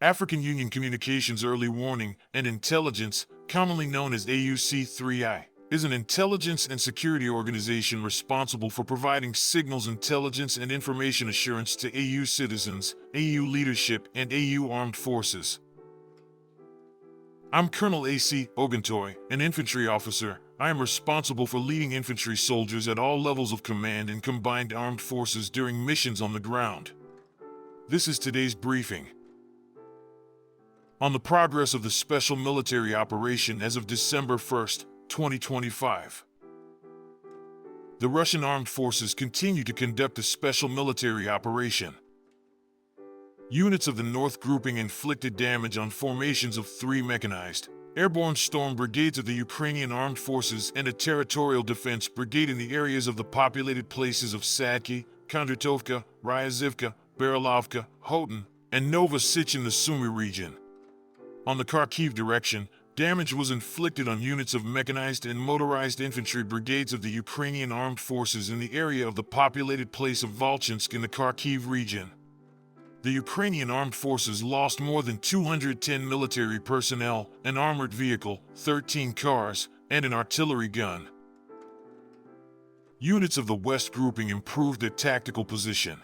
African Union Communications Early Warning and Intelligence, commonly known as AUC3I, is an intelligence and security organization responsible for providing signals intelligence and information assurance to AU citizens, AU leadership, and AU armed forces. I'm Colonel A.C. Oguntoye, an infantry officer. I am responsible for leading infantry soldiers at all levels of command in combined armed forces during missions on the ground. This is today's briefing. On the progress of the special military operation as of December 1st, 2025. The Russian armed forces continue to conduct a special military operation. Units of the North Grouping inflicted damage on formations of 3 mechanized, airborne-storm brigades of the Ukrainian armed forces and a territorial defense brigade in the areas of the populated places of Sadki, Kondratovka, Ryazhivka, Barilovka, Hoten, and Nova Sich in the Sumy region. On the Kharkiv direction, damage was inflicted on units of mechanized and motorized infantry brigades of the Ukrainian armed forces in the area of the populated place of Volchansk in the Kharkiv region. The Ukrainian armed forces lost more than 210 military personnel, an armored vehicle, 13 cars, and an artillery gun. Units of the West Grouping improved their tactical position.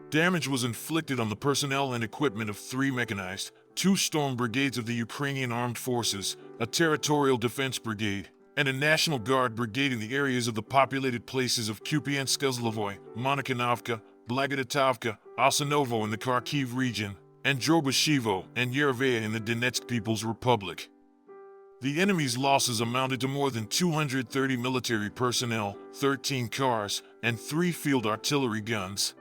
Damage was inflicted on the personnel and equipment of 3 mechanized, 2 storm brigades of the Ukrainian armed forces, a territorial defense brigade, and a National Guard brigade in the areas of the populated places of Kupiansk-Uzlovoy, Monokonovka, Blagodatovka, Osinovo in the Kharkiv region, and Drobashevo and Yereveya in the Donetsk People's Republic. The enemy's losses amounted to more than 230 military personnel, 13 cars, and 3 field artillery guns.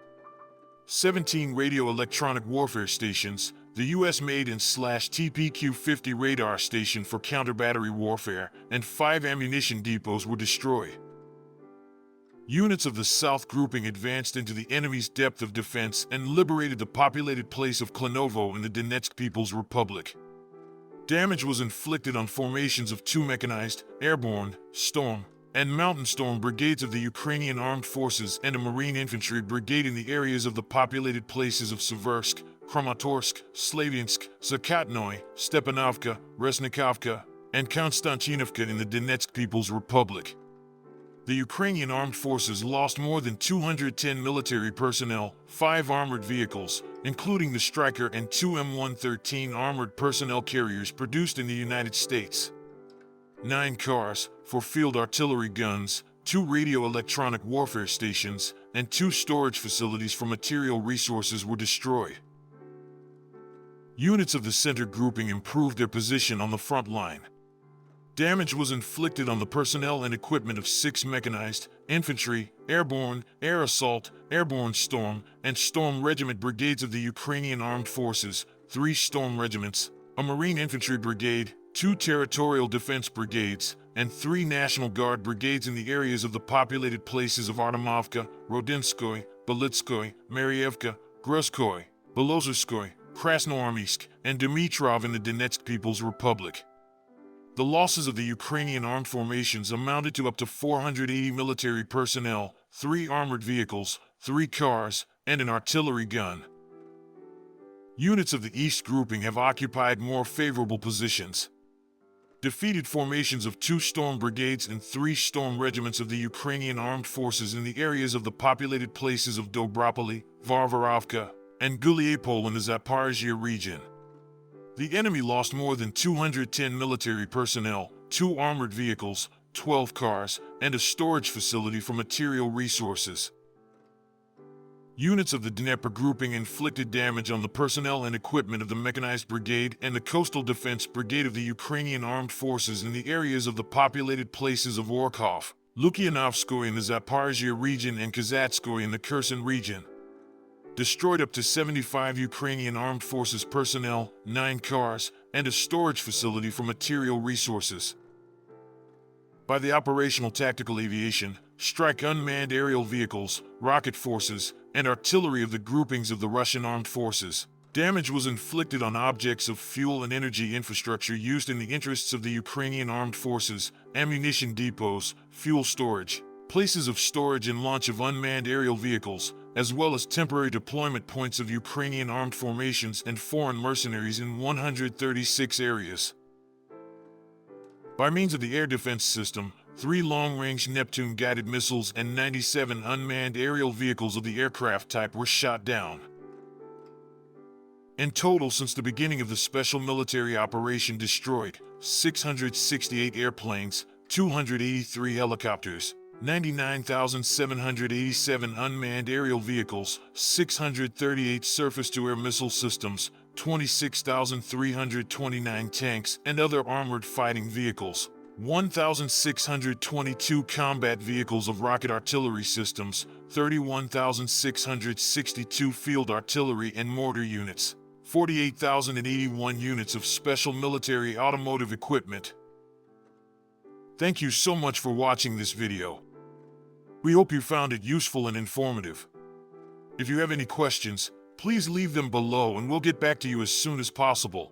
17 radio-electronic warfare stations, the U.S.-made and /TPQ-50 radar station for counter-battery warfare, and 5 ammunition depots were destroyed. Units of the South Grouping advanced into the enemy's depth of defense and liberated the populated place of Klinovo in the Donetsk People's Republic. Damage was inflicted on formations of 2 mechanized, airborne, storm, and mountain storm brigades of the Ukrainian armed forces and a marine infantry brigade in the areas of the populated places of Seversk, Kramatorsk, Slaviansk, Zakatnoy, Stepanovka, Resnikovka, and Konstantinovka in the Donetsk People's Republic. The Ukrainian armed forces lost more than 210 military personnel, 5 armored vehicles, including the Stryker and 2 M113 armored personnel carriers produced in the United States. 9 cars, 4 field artillery guns, 2 radio-electronic warfare stations, and 2 storage facilities for material resources were destroyed. Units of the Center Grouping improved their position on the front line. Damage was inflicted on the personnel and equipment of 6 mechanized, infantry, airborne, air assault, airborne storm, and storm regiment brigades of the Ukrainian armed forces, 3 storm regiments, a marine infantry brigade, 2 territorial defense brigades, and 3 National Guard brigades in the areas of the populated places of Artemovka, Rodinskoy, Belitskoy, Marievka, Gruzkoy, Belozerskoy, Krasnoarmeysk, and Dmitrov in the Donetsk People's Republic. The losses of the Ukrainian armed formations amounted to up to 480 military personnel, 3 armored vehicles, 3 cars, and an artillery gun. Units of the East Grouping have occupied more favorable positions. Defeated formations of 2 storm brigades and 3 storm regiments of the Ukrainian armed forces in the areas of the populated places of Dobropoli, Varvarovka, and Guliapol in the Zaporizhia region. The enemy lost more than 210 military personnel, 2 armored vehicles, 12 cars, and a storage facility for material resources. Units of the Dnieper Grouping inflicted damage on the personnel and equipment of the Mechanized Brigade and the Coastal Defense Brigade of the Ukrainian Armed Forces in the areas of the populated places of Orkhov, Lukyanovskoye in the Zaporizhia region and Kazatskoye in the Kherson region. Destroyed up to 75 Ukrainian Armed Forces personnel, 9 cars, and a storage facility for material resources. By the operational tactical aviation, strike unmanned aerial vehicles, rocket forces, and artillery of the groupings of the Russian armed forces. Damage was inflicted on objects of fuel and energy infrastructure used in the interests of the Ukrainian armed forces, ammunition depots, fuel storage, places of storage and launch of unmanned aerial vehicles, as well as temporary deployment points of Ukrainian armed formations and foreign mercenaries in 136 areas. By means of the air defense system, 3 long-range Neptune guided missiles and 97 unmanned aerial vehicles of the aircraft type were shot down. In total, since the beginning of the special military operation, destroyed 668 airplanes, 283 helicopters, 99,787 unmanned aerial vehicles, 638 surface-to-air missile systems, 26,329 tanks and other armored fighting vehicles, 1,622 combat vehicles of rocket artillery systems, 31,662 field artillery and mortar units, 48,081 units of special military automotive equipment. Thank you so much for watching this video. We hope you found it useful and informative. If you have any questions, please leave them below and we'll get back to you as soon as possible.